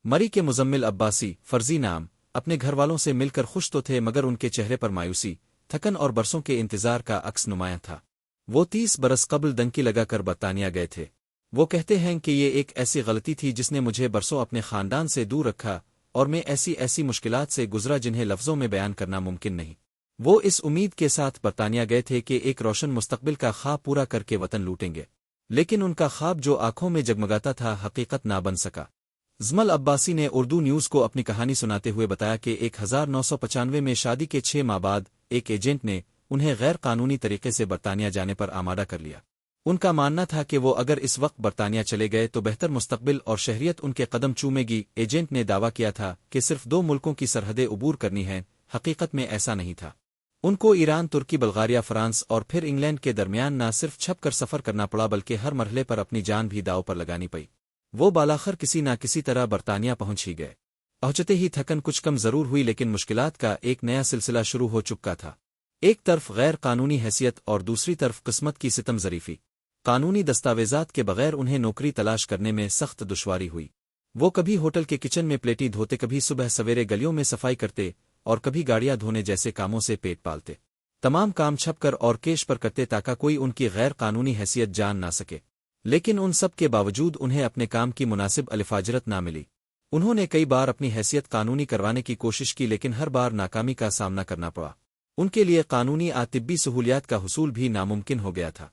مری کے مزمل عباسی فرضی نام اپنے گھر والوں سے مل کر خوش تو تھے، مگر ان کے چہرے پر مایوسی، تھکن اور برسوں کے انتظار کا عکس نمایاں تھا۔ وہ 30 برس قبل ڈنکی لگا کر برطانیہ گئے تھے۔ وہ کہتے ہیں کہ یہ ایک ایسی غلطی تھی جس نے مجھے برسوں اپنے خاندان سے دور رکھا، اور میں ایسی مشکلات سے گزرا جنہیں لفظوں میں بیان کرنا ممکن نہیں۔ وہ اس امید کے ساتھ برطانیہ گئے تھے کہ ایک روشن مستقبل کا خواب پورا کر کے وطن لوٹیں گے، لیکن ان کا خواب جو آنکھوں میں جگمگاتا تھا حقیقت نہ بن سکا۔ زمل عباسی نے اردو نیوز کو اپنی کہانی سناتے ہوئے بتایا کہ 1995 میں شادی کے 6 ماہ بعد ایک ایجنٹ نے انہیں غیر قانونی طریقے سے برطانیہ جانے پر آمادہ کر لیا۔ ان کا ماننا تھا کہ وہ اگر اس وقت برطانیہ چلے گئے تو بہتر مستقبل اور شہریت ان کے قدم چومے گی۔ ایجنٹ نے دعویٰ کیا تھا کہ صرف 2 ملکوں کی سرحدیں عبور کرنی ہیں، حقیقت میں ایسا نہیں تھا۔ ان کو ایران، ترکی، بلغاریہ، فرانس اور پھر انگلینڈ کے درمیان نہ صرف چھپ کر سفر کرنا پڑا بلکہ ہر مرحلے پر اپنی جان بھی داؤ پر لگانی پئی۔ وہ بالاخر کسی نہ کسی طرح برطانیہ پہنچ ہی گئے۔ پہنچتے ہی تھکن کچھ کم ضرور ہوئی، لیکن مشکلات کا ایک نیا سلسلہ شروع ہو چکا تھا۔ ایک طرف غیر قانونی حیثیت اور دوسری طرف قسمت کی ستم ظریفی۔ قانونی دستاویزات کے بغیر انہیں نوکری تلاش کرنے میں سخت دشواری ہوئی۔ وہ کبھی ہوٹل کے کچن میں پلیٹیں دھوتے، کبھی صبح سویرے گلیوں میں صفائی کرتے اور کبھی گاڑیاں دھونے جیسے کاموں سے پیٹ پالتے۔ تمام کام چھپ کر اور کیش پر کرتے تاکہ کوئی ان کی غیر قانونی حیثیت جان نہ سکے، لیکن ان سب کے باوجود انہیں اپنے کام کی مناسب الفاجرت نہ ملی۔ انہوں نے کئی بار اپنی حیثیت قانونی کروانے کی کوشش کی، لیکن ہر بار ناکامی کا سامنا کرنا پڑا۔ ان کے لیے قانونی طبی سہولیات کا حصول بھی ناممکن ہو گیا تھا۔